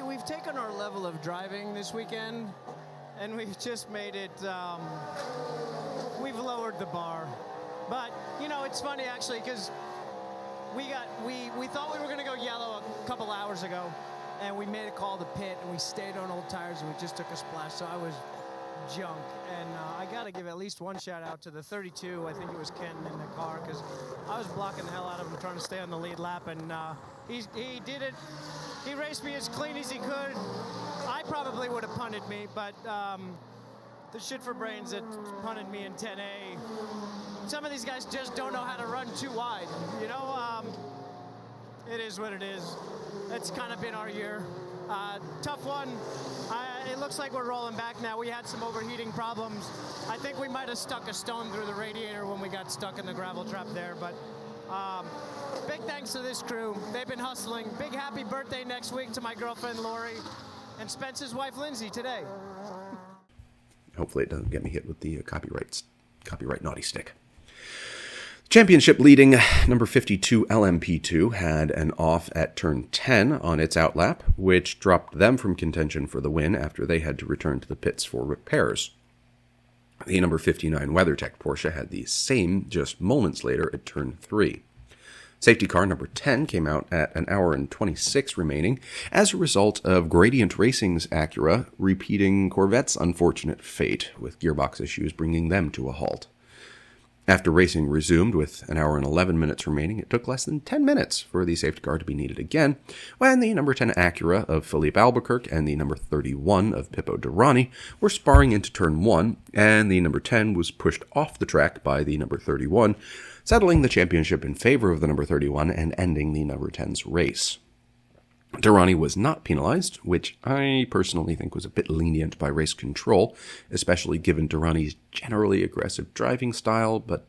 We've taken our level of driving this weekend, and we've just made it, we've lowered the bar. But, you know, it's funny actually, because we thought we were going to go yellow a couple hours ago, and we made a call to pit, and we stayed on old tires, and we just took a splash, so I was junk. And I got to give at least one shout out to the 32, I think it was Ken in the car, because I was blocking the hell out of him trying to stay on the lead lap, and he did it. He raced me as clean as he could. I probably would have punted me, but the shit for brains that punted me in 10A, some of these guys just don't know how to run too wide, you know? It is what it is. That's kind of been our year. Tough one. It looks like we're rolling back now. We had some overheating problems. I think we might have stuck a stone through the radiator when we got stuck in the gravel trap there, but big thanks to this crew. They've been hustling. Big happy birthday next week to my girlfriend Lori and Spence's wife Lindsay today. Hopefully it doesn't get me hit with the copyright naughty stick. Championship leading number 52 LMP2 had an off at turn 10 on its outlap, which dropped them from contention for the win after they had to return to the pits for repairs. The number 59 WeatherTech Porsche had the same just moments later at turn 3. Safety car number 10 came out at an hour and 26 remaining as a result of Gradient Racing's Acura repeating Corvette's unfortunate fate, with gearbox issues bringing them to a halt. After racing resumed with an hour and 11 minutes remaining, it took less than 10 minutes for the safety car to be needed again, when the number 10 Acura of Philippe Albuquerque and the number 31 of Pippo Durrani were sparring into turn 1, and the number 10 was pushed off the track by the number 31, settling the championship in favor of the number 31 and ending the number 10's race. Durrani was not penalized, which I personally think was a bit lenient by race control, especially given Durrani's generally aggressive driving style, but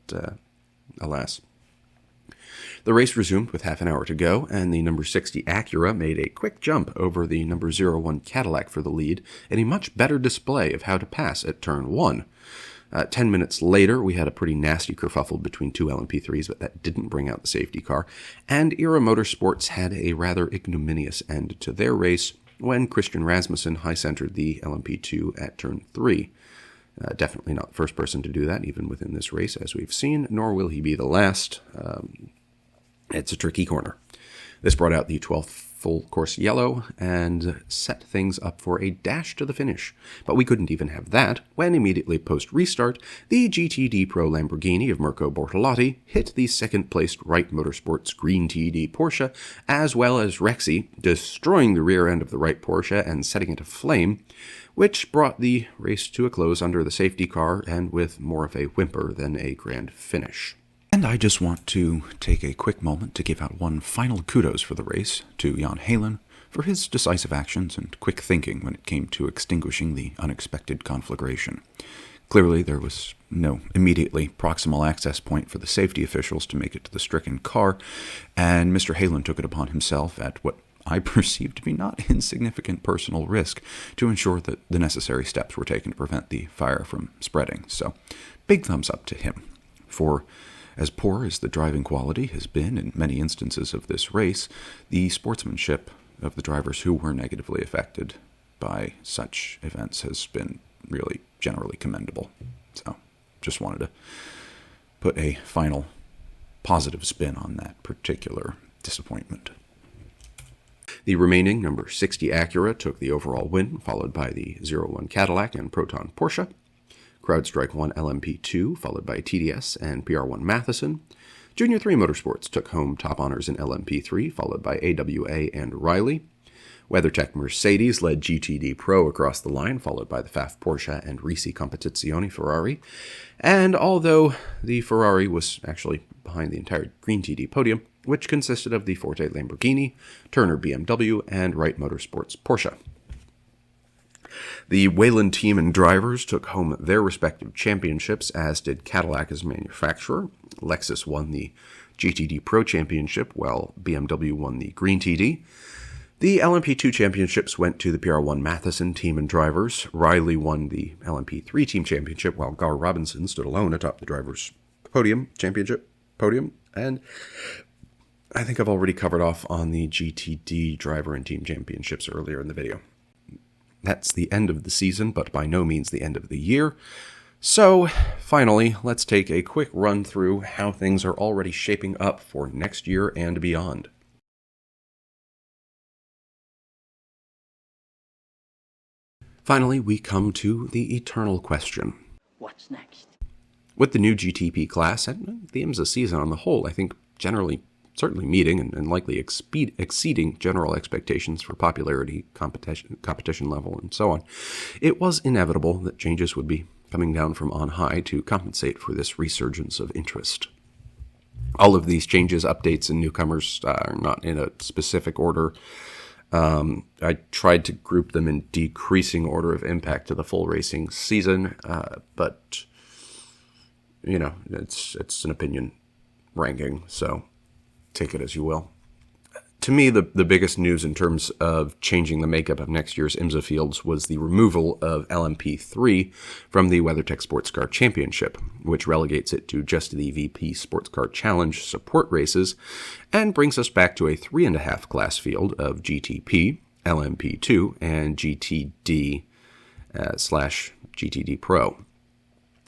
alas. The race resumed with half an hour to go, and the number 60 Acura made a quick jump over the number 01 Cadillac for the lead, and a much better display of how to pass at turn 1. 10 minutes later, we had a pretty nasty kerfuffle between two LMP3s, but that didn't bring out the safety car, and Era Motorsports had a rather ignominious end to their race when Christian Rasmussen high-centered the LMP2 at turn 3. Definitely not the first person to do that, even within this race, as we've seen, nor will he be the last. It's a tricky corner. This brought out the 12th full course yellow and set things up for a dash to the finish. But we couldn't even have that when immediately post-restart, the GTD Pro Lamborghini of Mirko Bortolotti hit the second-placed Wright Motorsports Green TD Porsche, as well as Rexy, destroying the rear end of the Wright Porsche and setting it aflame, which brought the race to a close under the safety car and with more of a whimper than a grand finish. And I just want to take a quick moment to give out one final kudos for the race to Jan Halen for his decisive actions and quick thinking when it came to extinguishing the unexpected conflagration. Clearly, there was no immediately proximal access point for the safety officials to make it to the stricken car, and Mr. Halen took it upon himself at what I perceived to be not insignificant personal risk to ensure that the necessary steps were taken to prevent the fire from spreading. So, big thumbs up to him. For as poor as the driving quality has been in many instances of this race, the sportsmanship of the drivers who were negatively affected by such events has been really generally commendable. So, just wanted to put a final positive spin on that particular disappointment. The remaining number 60 Acura took the overall win, followed by the 01 Cadillac and Proton Porsche. CrowdStrike 1 LMP2, followed by TDS and PR1 Matheson. Junior 3 Motorsports took home top honors in LMP3, followed by AWA and Riley. WeatherTech Mercedes led GTD Pro across the line, followed by the FAF Porsche and Risi Competizione Ferrari. And although the Ferrari was actually behind the entire Green TD podium, which consisted of the Forte Lamborghini, Turner BMW, and Wright Motorsports Porsche. The Wayland team and drivers took home their respective championships, as did Cadillac as manufacturer. Lexus won the GTD Pro Championship, while BMW won the Green TD. The LMP2 championships went to the PR1 Matheson team and drivers. Riley won the LMP3 team championship, while Gar Robinson stood alone atop the drivers' championship podium. And I think I've already covered off on the GTD driver and team championships earlier in the video. That's the end of the season, but by no means the end of the year. So, finally, let's take a quick run through how things are already shaping up for next year and beyond. Finally, we come to the eternal question. What's next? With the new GTP class and the IMSA season on the whole, I think certainly meeting and likely exceeding general expectations for popularity, competition level, and so on, it was inevitable that changes would be coming down from on high to compensate for this resurgence of interest. All of these changes, updates, and newcomers are not in a specific order. I tried to group them in decreasing order of impact to the full racing season, but it's an opinion ranking, so take it as you will. To me, the biggest news in terms of changing the makeup of next year's IMSA fields was the removal of LMP3 from the WeatherTech Sports Car Championship, which relegates it to just the VP Sports Car Challenge support races and brings us back to a 3.5 class field of GTP, LMP2, and GTD / GTD Pro.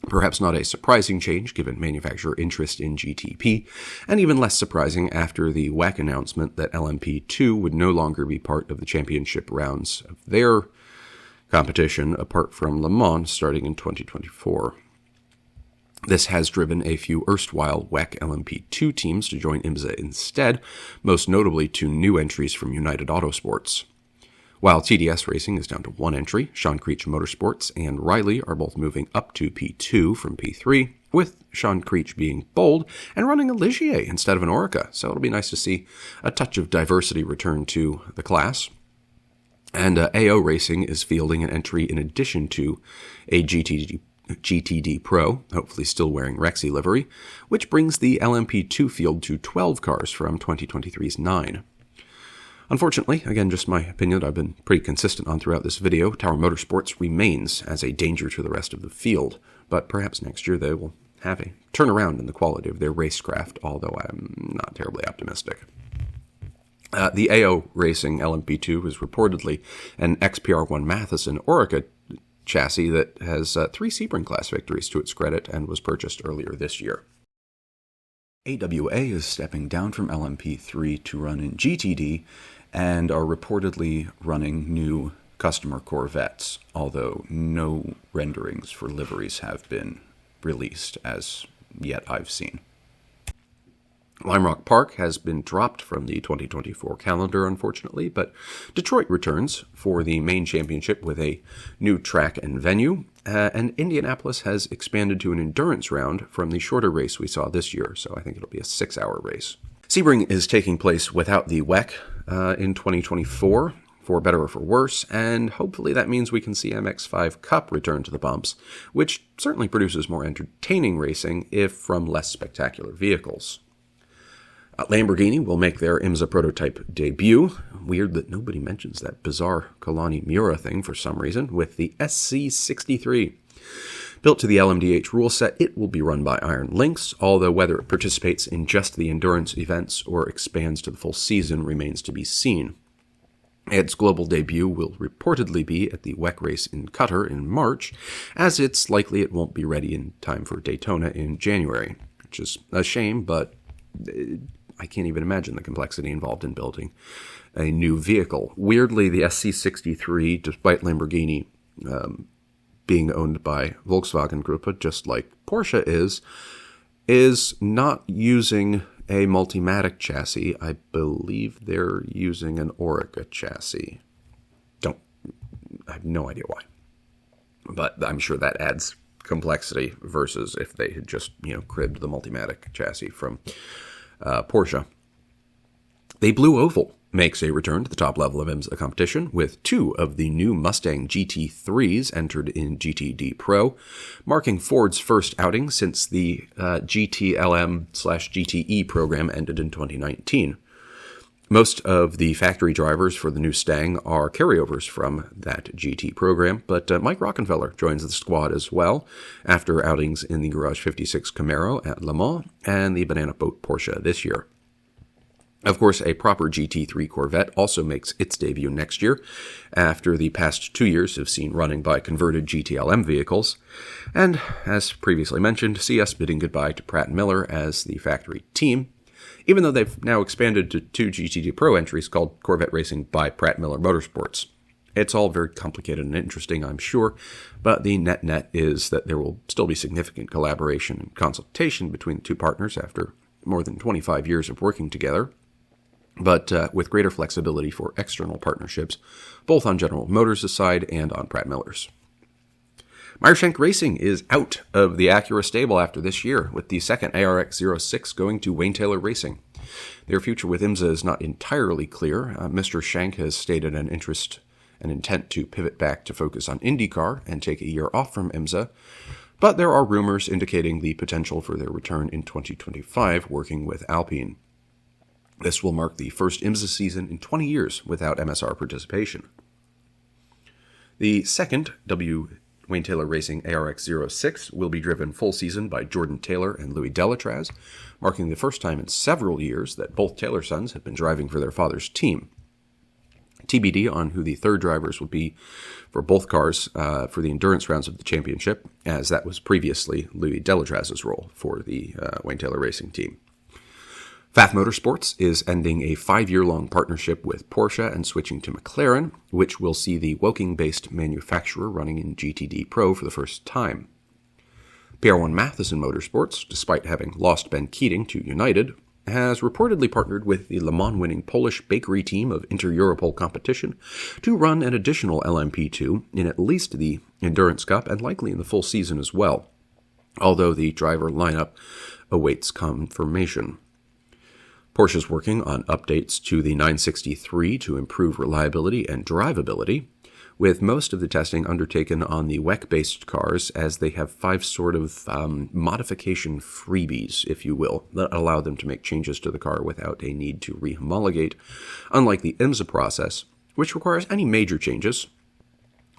Perhaps not a surprising change given manufacturer interest in GTP, and even less surprising after the WEC announcement that LMP2 would no longer be part of the championship rounds of their competition apart from Le Mans starting in 2024. This has driven a few erstwhile WEC LMP2 teams to join IMSA instead, most notably 2 new entries from United Autosports. While TDS Racing is down to 1 entry, Sean Creech Motorsports and Riley are both moving up to P2 from P3, with Sean Creech being bold and running a Ligier instead of an Orica, so it'll be nice to see a touch of diversity return to the class. And AO Racing is fielding an entry in addition to a GTD Pro, hopefully still wearing Rexy livery, which brings the LMP2 field to 12 cars from 2023's 9. Unfortunately, again, just my opinion that I've been pretty consistent on throughout this video, Tower Motorsports remains as a danger to the rest of the field, but perhaps next year they will have a turnaround in the quality of their racecraft, although I'm not terribly optimistic. The AO Racing LMP2 is reportedly an XPR1 Matheson Orica chassis that has 3 Sebring class victories to its credit and was purchased earlier this year. AWA is stepping down from LMP3 to run in GTD and are reportedly running new customer Corvettes, although no renderings for liveries have been released as yet I've seen. Lime Rock Park has been dropped from the 2024 calendar, unfortunately, but Detroit returns for the main championship with a new track and venue, and Indianapolis has expanded to an endurance round from the shorter race we saw this year, so I think it'll be a 6-hour race. Sebring is taking place without the WEC in 2024, for better or for worse, and hopefully that means we can see MX-5 Cup return to the bumps, which certainly produces more entertaining racing, if from less spectacular vehicles. Lamborghini will make their IMSA prototype debut. Weird that nobody mentions that bizarre Kalani Miura thing for some reason, with the SC63. Built to the LMDH rule set, it will be run by Iron Lynx, although whether it participates in just the endurance events or expands to the full season remains to be seen. Its global debut will reportedly be at the WEC race in Qatar in March, as it's likely it won't be ready in time for Daytona in January, which is a shame, but I can't even imagine the complexity involved in building a new vehicle. Weirdly, the SC63, despite Lamborghini being owned by Volkswagen Gruppe, just like Porsche is not using a Multimatic chassis. I believe they're using an Orica chassis. I have no idea why. But I'm sure that adds complexity versus if they had just, cribbed the Multimatic chassis from Porsche. The Blue Oval makes a return to the top level of IMSA competition, with 2 of the new Mustang GT3s entered in GTD Pro, marking Ford's first outing since the GTLM/GTE program ended in 2019. Most of the factory drivers for the new Stang are carryovers from that GT program, but Mike Rockenfeller joins the squad as well after outings in the Garage 56 Camaro at Le Mans and the Banana Boat Porsche this year. Of course, a proper GT3 Corvette also makes its debut next year, after the past 2 years have seen running by converted GTLM vehicles. And, as previously mentioned, see us bidding goodbye to Pratt & Miller as the factory team, even though they've now expanded to 2 GTD Pro entries called Corvette Racing by Pratt & Miller Motorsports. It's all very complicated and interesting, I'm sure, but the net is that there will still be significant collaboration and consultation between the two partners after more than 25 years of working together, but with greater flexibility for external partnerships, both on General Motors' side and on Pratt Miller's. Meyershank Racing is out of the Acura stable after this year, with the second ARX-06 going to Wayne Taylor Racing. Their future with IMSA is not entirely clear. Mr. Shank has stated an intent to pivot back to focus on IndyCar and take a year off from IMSA, but there are rumors indicating the potential for their return in 2025 working with Alpine. This will mark the first IMSA season in 20 years without MSR participation. The second Wayne Taylor Racing ARX-06 will be driven full season by Jordan Taylor and Louis Delatraz, marking the first time in several years that both Taylor sons have been driving for their father's team. TBD on who the third drivers will be for both cars for the endurance rounds of the championship, as that was previously Louis Delatraz's role for the Wayne Taylor Racing team. Pfaff Motorsports is ending a 5-year-long partnership with Porsche and switching to McLaren, which will see the Woking-based manufacturer running in GTD Pro for the first time. PR1 Matheson Motorsports, despite having lost Ben Keating to United, has reportedly partnered with the Le Mans-winning Polish bakery team of Inter-Europol competition to run an additional LMP2 in at least the Endurance Cup and likely in the full season as well, although the driver lineup awaits confirmation. Porsche is working on updates to the 963 to improve reliability and drivability, with most of the testing undertaken on the WEC-based cars, as they have 5 sort of modification freebies, if you will, that allow them to make changes to the car without a need to rehomologate, unlike the IMSA process, which requires any major changes,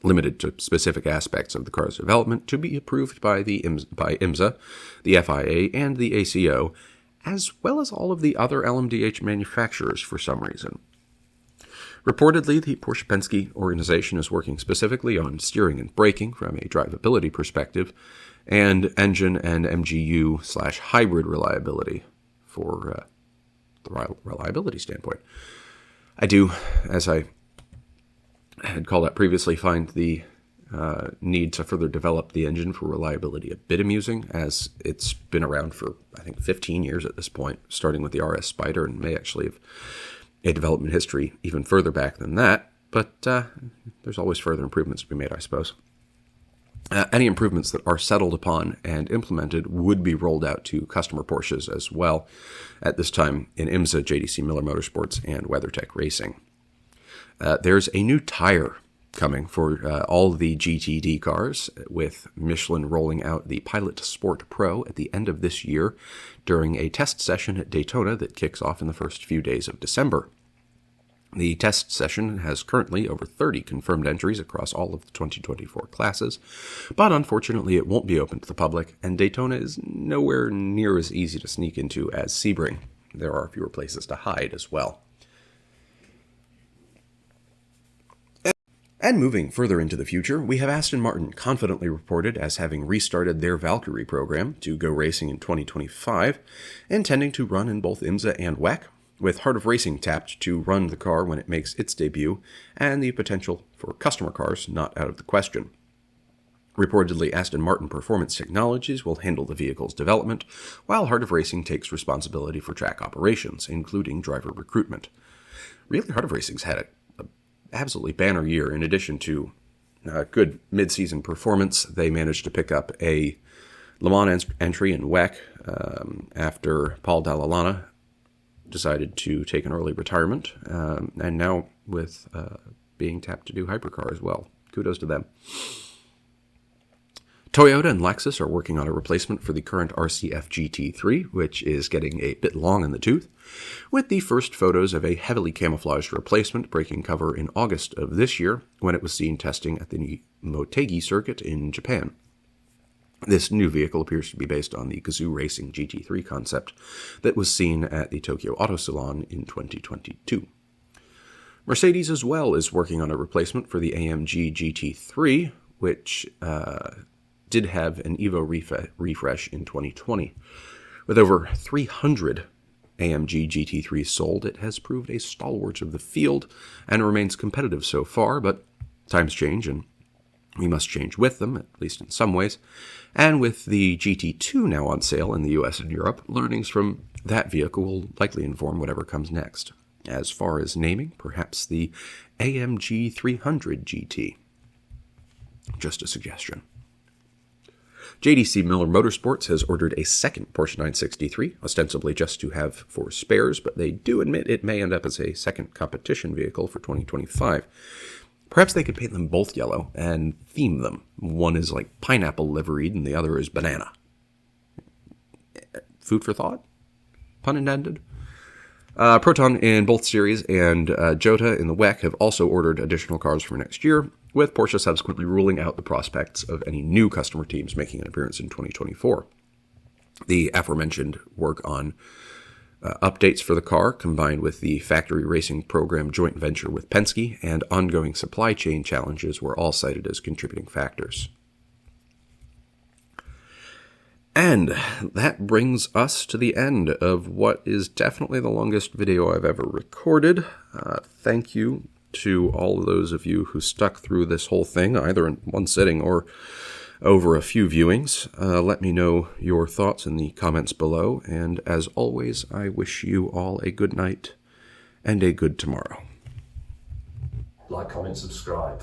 limited to specific aspects of the car's development, to be approved by IMSA, the FIA, and the ACO, as well as all of the other LMDH manufacturers for some reason. Reportedly, the Porsche Penske organization is working specifically on steering and braking from a drivability perspective, and engine and MGU/hybrid reliability for the reliability standpoint. I do, as I had called out previously, find the need to further develop the engine for reliability a bit amusing, as it's been around for, I think, 15 years at this point, starting with the RS Spider, and may actually have a development history even further back than that, but there's always further improvements to be made, I suppose. Any improvements that are settled upon and implemented would be rolled out to customer Porsches as well, at this time in IMSA, JDC Miller Motorsports, and WeatherTech Racing. There's a new tire coming for all the GTD cars, with Michelin rolling out the Pilot Sport Pro at the end of this year during a test session at Daytona that kicks off in the first few days of December. The test session has currently over 30 confirmed entries across all of the 2024 classes, but unfortunately it won't be open to the public, and Daytona is nowhere near as easy to sneak into as Sebring. There are fewer places to hide as well. And moving further into the future, we have Aston Martin confidently reported as having restarted their Valkyrie program to go racing in 2025, intending to run in both IMSA and WEC, with Heart of Racing tapped to run the car when it makes its debut, and the potential for customer cars not out of the question. Reportedly, Aston Martin Performance Technologies will handle the vehicle's development, while Heart of Racing takes responsibility for track operations, including driver recruitment. Really, Heart of Racing's had an absolutely banner year. In addition to good mid-season performance, they managed to pick up a Le Mans entry in WEC after Paul Dall'Anna decided to take an early retirement, and now with being tapped to do hypercar as well. Kudos to them. Toyota and Lexus are working on a replacement for the current RCF GT3, which is getting a bit long in the tooth, with the first photos of a heavily camouflaged replacement breaking cover in August of this year when it was seen testing at the Motegi circuit in Japan. This new vehicle appears to be based on the Gazoo Racing GT3 concept that was seen at the Tokyo Auto Salon in 2022. Mercedes as well is working on a replacement for the AMG GT3, which did have an Evo refresh in 2020. With over 300 AMG GT3s sold, it has proved a stalwart of the field and remains competitive so far, but times change and we must change with them, at least in some ways. And with the GT2 now on sale in the US and Europe, learnings from that vehicle will likely inform whatever comes next. As far as naming, perhaps the AMG 300 GT. Just a suggestion. JDC Miller Motorsports has ordered a second Porsche 963, ostensibly just to have for spares, but they do admit it may end up as a second competition vehicle for 2025. Perhaps they could paint them both yellow and theme them. One is like pineapple liveried and the other is banana. Food for thought? Pun intended? Proton in both series and Jota in the WEC have also ordered additional cars for next year, with Porsche subsequently ruling out the prospects of any new customer teams making an appearance in 2024. The aforementioned work on updates for the car, combined with the factory racing program joint venture with Penske and ongoing supply chain challenges, were all cited as contributing factors. And that brings us to the end of what is definitely the longest video I've ever recorded. Thank you to all of those of you who stuck through this whole thing, either in one sitting or over a few viewings. Let me know your thoughts in the comments below, and as always, I wish you all a good night and a good tomorrow. Like, comment, subscribe.